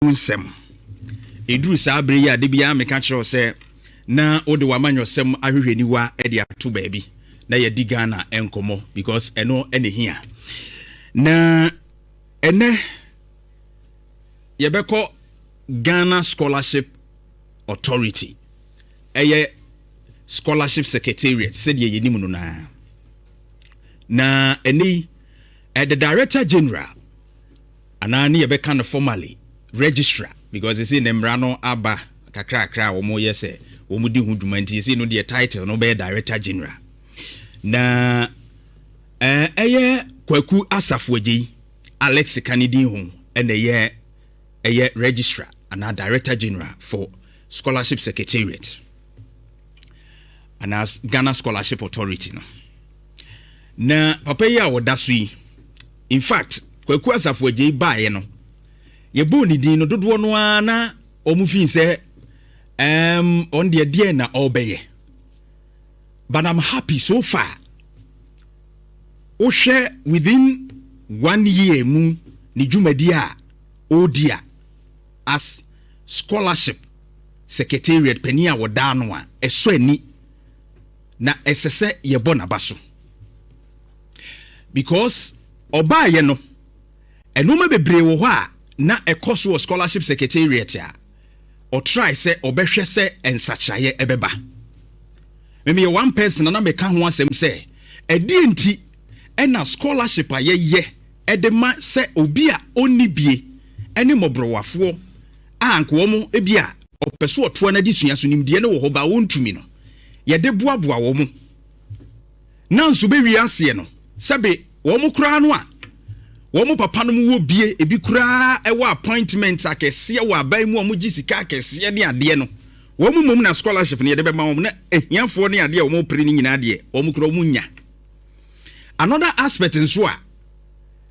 unsem eduru saa bere ya de bia meka kire se na ode wa manyosem ahwehweniwa e de ato baabi na ye di Ghana enkomo because eno ene hia na ene yebeko Ghana Scholarship Authority eye Scholarship Secretariat said ye yenimu no na eni the Director General anani yebeka no formally registrar because you see Nemrano Aba kakra omo yese omo di hudwumanti you see no the title no be Director General na eye Kwaku Asafwaji Alex Kanidi ho and eye registrar and Director General for Scholarship Secretariat and as Ghana Scholarship Authority no na papa ya wodasui in fact Kwaku Asafwaji bae no ye boni din no dodo no ana omufin se on the dia na obeye but I'm happy so far o share within 1 year mu ni dwumadi a odia as Scholarship Secretariat penia woda no a eso ani na esese ye bona baso because obaye no enoma bebre wo ho a na ekoso Scholarship Secretariat ya or try say obehwe se ensachaye ebeba maybe one person na me ka ho asem say edi enti ena scholarship ayeye edema se obi a onni bie ene mobrowafo anko mo ebia opeso oto na disua so nimdie ne wo ho ba wontumi no ye de boaboa wo mo nanso be wiase no sebe wo mo kura no a wo mo papa no wo bie ebi kura ewo appointment akese wo aban mu omo gisika akese ne ade no wo mo mum na scholarship ne ye de be ma wo na ehiafo ne ade wo mo pre ni nyina ade wo mo kura wo nya another aspect nso a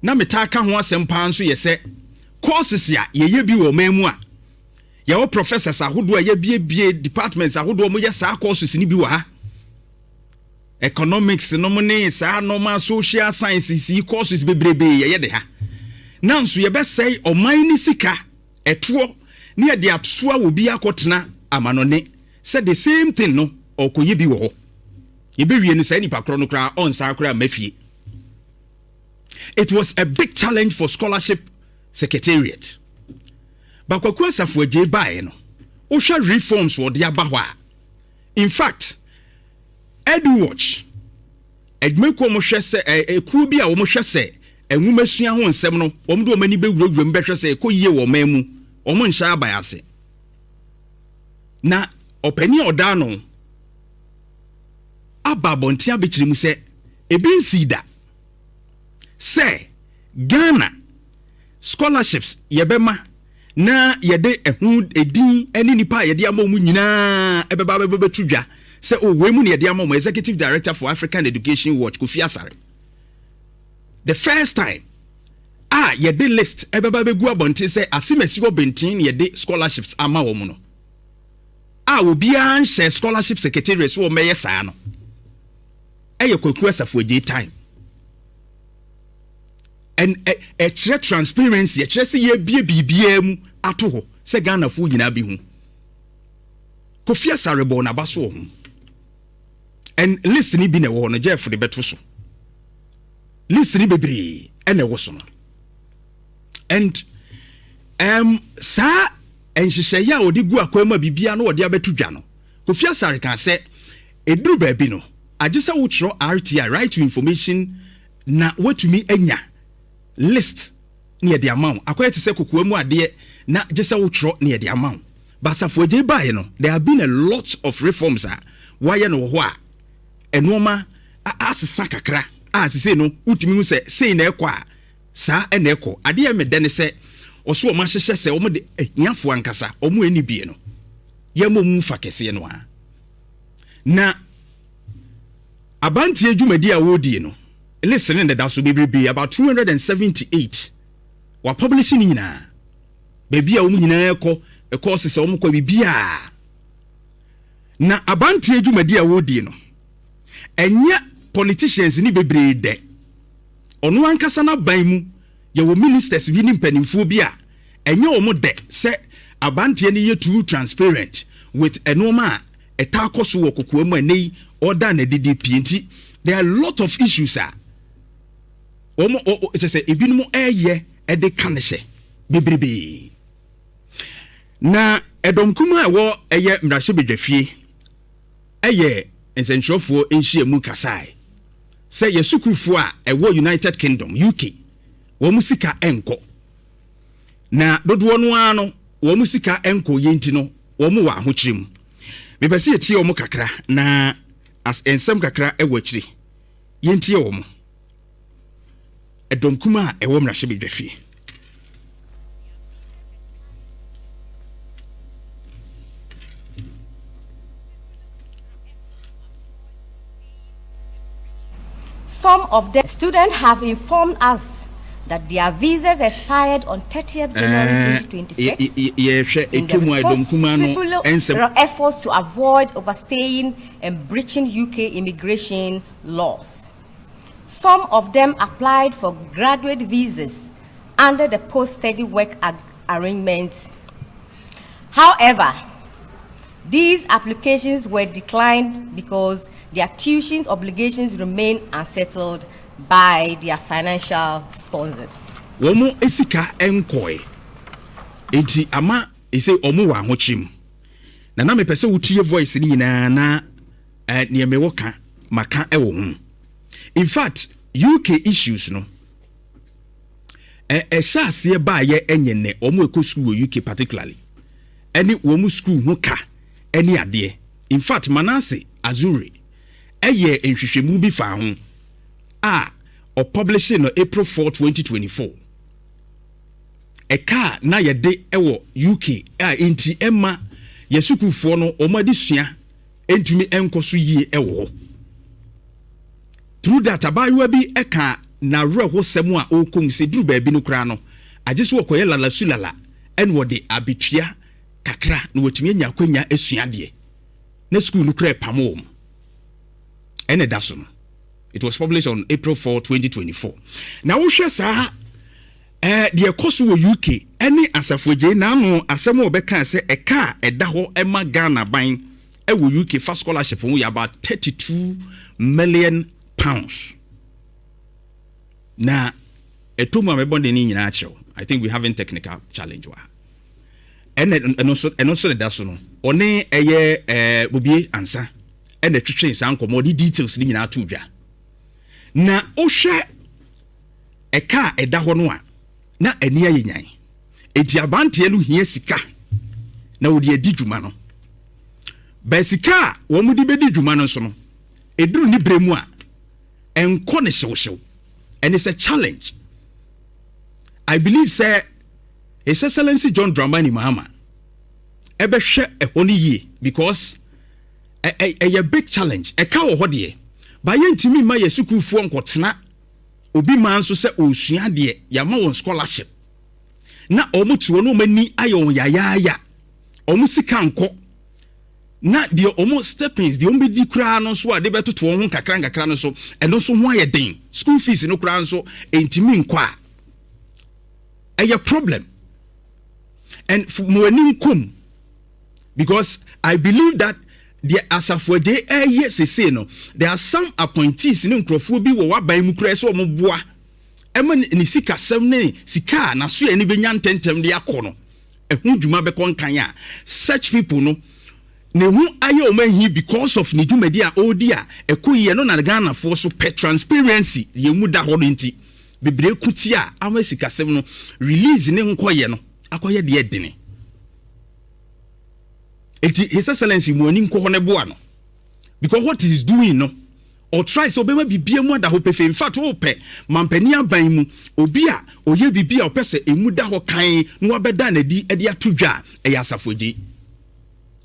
na metaka ho asempa nso ye se courses ya ye bi wo mamu a ye wo professors ahodo a ye bie departments ahodo mo ye sa courses ni bi wa ha economics no money sa normal social sciences courses bebrebe ye de ha nanso ye be say oman ni sika eto ne ye de atoa wo bi akotena amanone said the same thing no okoye bi wo ho ye be wie ni sa nipa kro no kra on sa kra mafie. It was a big challenge for Scholarship Secretariat but Kwaku Asafwaji bae no o hwa reforms for dia ba ho a in fact EduWatch edmeko mo hwe se ekuo bi a wo mo hwe se enwumasua ho nsem no wo mo do mani bewurawuram behwe se ekoyie wo man mu wo mo nhya abayase na opani oda no ababonti abekiri mu se ebi nsida se Ghana scholarships yebema na yede ehu edin eni nipa yede amomu nyina ebeba betudwa se o we mu ne yede amomu Executive Director for African Education Watch Kofi Asare the first time yede list ebeba begu abonte se asimesi go bentin yede scholarships ama wo mu no obi an share Scholarship Secretariat so meye saa no eye Kwaku Asafwaji time and a transparency a chese ye bibia mu ato ho se Ghana fu nyina bi hu Kofi Asare bo na baso ho and list ni bi na wo no Jeff de beto so list ni bebre ene wo so no and sa enhihye ya odi gu akwama bibia no odi abeto dwa no Kofi Asare kan se eduru ba bi no agisa wo tro RTI right to information na watumi anya list near the amount akwete se kokoa mu ade na gese wo tro near the amount Basafwaji bae no there have been a lot of reforms why no ho a enoma asesa kakra asese no utimi hu se sei na ekwa sa na ekọ ade me de ne se oso o ma hyehye se o mo de hiafo ankasa o mo ani bie no ye mo mu fa kese no a na abanti adwumadi a wodi no listen in the daso be about 278 wa publishing nyina baby a wo nyina ekọ course se wo kwa bibia na abanti adwumadi a wodi no enya politicians ni bebre de ono ankasa na ban mu ye wo ministers bi ni mpanimfo bi a enye omo de se abantie ne ye too transparent with enoma eta koso wo kokoa mu anei order na DDP nti there are a lot of issues omo say ebinum eye e de kanehye bebrebe na edomkuma wo eye mrahye bedwafie eye ensentrofo enhie mu kasai say yesukufo a ewo United Kingdom UK wo musika enko na dodo no ano wo musika enko yenti no wo mu wa ahokyerem mebese yetie wo mu kakra na as ensem kakra ewo akyiri yenti wo mu edomkuma a ewo mrahye bedwafie. Some of the students have informed us that their visas expired on 30th January 2026 in the responsible efforts to avoid overstaying and breaching UK immigration laws. Some of them applied for graduate visas under the post-study work arrangements. However, these applications were declined because their tuition obligations remain unsettled by their financial sponsors. Womo esika enkoi enti ama ese omo wa ahochim na me pese wutie voice ni na ne me woka maka ewo hu. In fact, UK issues no shase ba ye enyene omo ekɔ school UK particularly any womu school ho ka any ade. In fact, Manase Azuri eye enhwehwemu bi fa ho or publishing on April 4, 2024. Eka na yede ewo UK enti emma yesukufo no omadisua entumi enkoso yie ewo. Through that abayewa bi eka na reho semu a okom se duru ba bi no kra no agiso okoye lala sulala enwo de abetua kakra no watumi anya kwanya esua de na school no kra pamom. Ene daso no. It was published on April 4, 2024. Now we share sa the ekoso wo UK any asafoje na no asemo obeka se eka eda ho ema Ghana ban wo UK for scholarship wo ya about 32 million pounds. Na etomu amebonde ni nyina achew. I think we having technical challenge wa. And also the daso no. One eye bobie ansa and the twetwe san komo di details ni nyina to dwa. Na ohwe eka eda ho no a na ani ayenyan enti abante elu hia sika na wodi adi dwuma no ba sika wo mudi bedi dwuma no so no eduru ni bremu a enko ne hyewhyew and it's a challenge. I believe say His Excellency John Dramani Mahama ebe hwe ehoni yie because a big challenge eka wo ho de ba yentimi ma yesukufo nkotena obi man so se osua de yama won scholarship na omutu no mani ayo yayaya omusika nko na de omo steppings de ombedi kura no so ade betoto won kakra no so eno so ho ayeden school fees no kura no so entimi nko a problem and for moanim kum because I believe that the asafode yes say no there are some appointees in nkrofo bi wo waban mu kura so mo boa ema ni sika sem ne sika na so ani benya ntentem de akono ehun dwuma be konkan a such people no ne hu aye o mahi because of ni dwumadi a odi a ekoyie no na Ghana for so pe transparency ye mu da ho nti bebre kuti a ama sika sem no release ne nkoye no akoye de edene. His Excellency Mwani nko ne boa no because what he is doing no or try so be ma bibia mu da ho pefe. In fact wo pe mampani aban mu obi a oye bibia opese emu da ho kan no abeda na di e de atodwa e ya safoje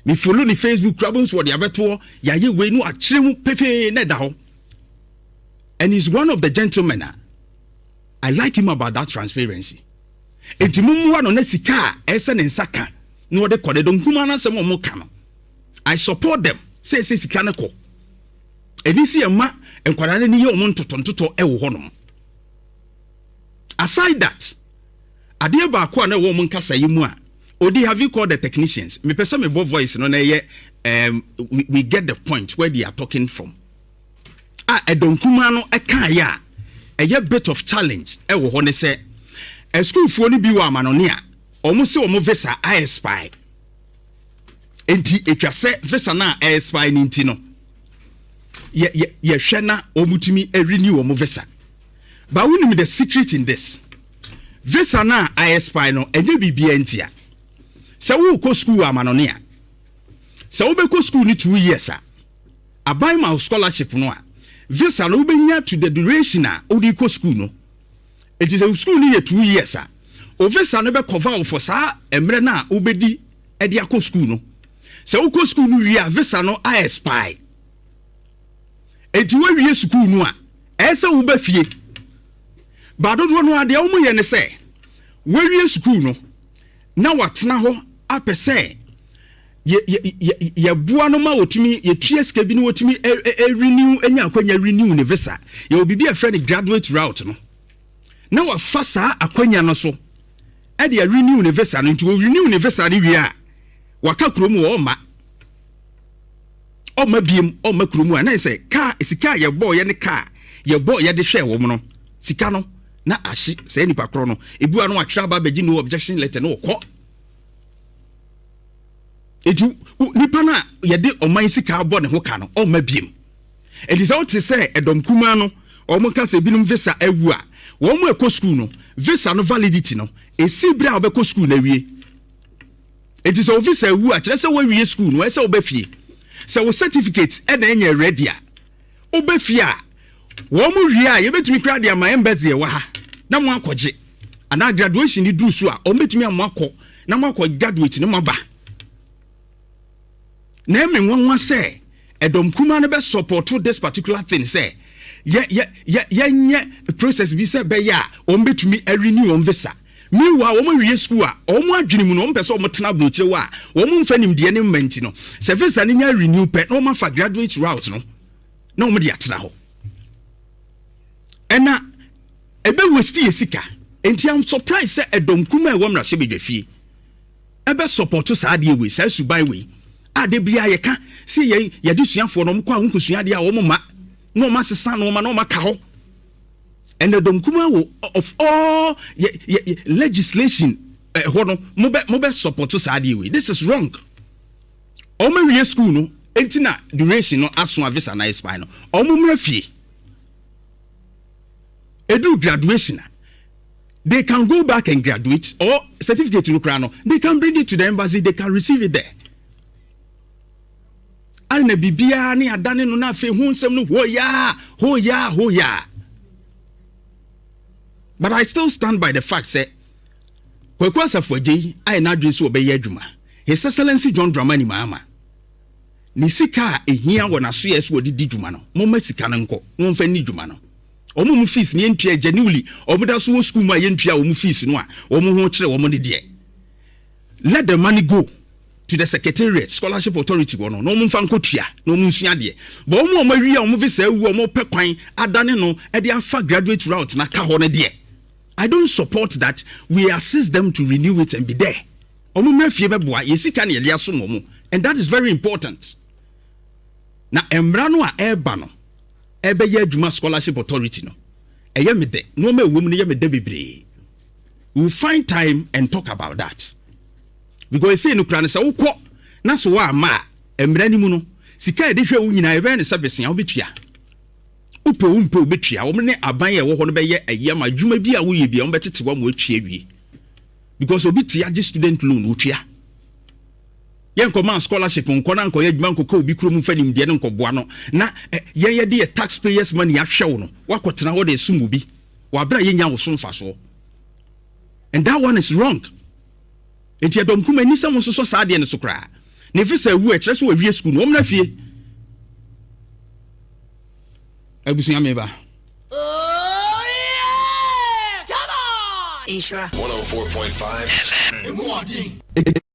me follow ni Facebook crabons for the abeto ya ye we no akire mu pefe na da ho and he's one of the gentlemen. I like him about that transparency. Entimumu wa no na sika ese ne nsaka no de kode don kuma na sem omo ka no I support them say sika na ko edisi ema enkwara ne ye omo ntoto e wo ho no. Aside that Adeɛ baako a na wo mun kasa yi mu a odi have you called the technicians me pesa me bo voice no na ye we get the point where they are talking from edonkuma no eka ya a bit of challenge wo ho ne se school fo ni bi wa amanone a omo se omo visa expire enti etwa se visa na expire ni nti no ye hwe na omutumi renew omo visa but we know the secret in this visa na expire no enye bibia ntia se wo ko school amanone a se wo be ko school ni 2 years a abai ma scholarship no a visa no benya to the duration a odi ko school no it is a school ni 2 years a o visa no be cover for sa emre na obedi e dia ko school no se wo ko school no wi a visa no expire enti wo wi school no a ese wo ba fie ba dodo no ade wo mu ye ne se wo wi school no na watena ho apese ye bua no ma wotimi ye tue ska bi no wotimi renew enya akwanya renew ne visa ye obibi a friend graduate route no na wa fasa akwanya no so e de renew ne visa no nti wo renew ne visa ne wi a waka kromu wo ma biem kromu a na say car sika ye boy ye ne car ye boy ye de hwe wo no sika no na ahye say nipa kro no ebua no atwa ba bagi no objection letter no ko eju nipa na ye de oman sika abo ne ho ka no biem elisa wote say edom kuma no omo ka se binum visa awu a wo mo ekɔ school no visa no validity no esi bra obekɔ school na wie enti so visa awu a kire se wo wie school no ese obefie se wo certificate e na enye ready a obefie a wo mo wie a ye betumi kra de ama embassy e wa ha na mo akɔgye ana graduation ni du so a o betumi am akɔ na mo akɔ graduate no maba na me nwanwa say edom kuma no be support this particular thing say ye process bi say be ya o betumi renew on visa meanwhile o mo wie school a o mo adwene mu no o mpese o mo tena brochire wa o mo mfa nimde ne mmanti no se visa ne nya renew pe no ma fa graduate route no na o mo de atena ho ena ebe westi esika enti am surprised say edom kuma e wo mra hye bedwafie ebe support sa de we sa subai we ade bia ye ka se ye de suafo no mko ahunkusua de a wo ma no ma sesa no ma no ma ka ho and the domkuma of all legislation no mo be support sa de we this is wrong o ma wie school no enti na duration no aso visa na expire no o mo mra fie edu graduation they can go back and graduate or certificate no kra no they can bring it to the embassy they can receive it there ana bibia ne adane no na fe hu nsem no hoya but I still stand by the fact say kwakwasa foje ai na adwen so obeye adwuma His Excellency John Dramani Mahama ni sika ehia wo na so yes wo di dwuma no momma sika no nko mo mfa ni dwuma no omo mu fees ne ntua genuinely omo da so wo school ma ye ntua omo fees no a omo ho kire omo ne de let the money go to the Secretariat Scholarship Authority no no mfa nkotua no mu nsua de bo omo wi a omo visa awu omo pe kwan adane no e de afa graduate route na ka ho ne de I don't support that. We assist them to renew it and be there omo mafie beboa yesika na ele aso mo and that is very important na emra no a eba no ebe ye adwuma Scholarship Authority no eye me de no ma ewom ne ye me de bebre we find time and talk about that because say no kra ne se wokɔ na so wa ma emra ni mu no sika e de hwe wo nyina ebe ne se besia obetua upe obetua wo ne aban ye wo ho no be ye ayam adwuma bi a wo ye bi wo betete wa mo atua wie because obi tia gi student loan wotua yen command scholarship nkona nko ye adwuma nko obi kuro mu fanim de ne nko boa no na ye de taxpayers money ahwe wo no wakotena wo de sumu bi wa bra ye nya wo so mfa so and that one is wrong. Enti adom kuma ni sam so sa de ne so kra ne visa wu e kire so awie school no omna fie abusunya meba Nhyira 104.5 FM.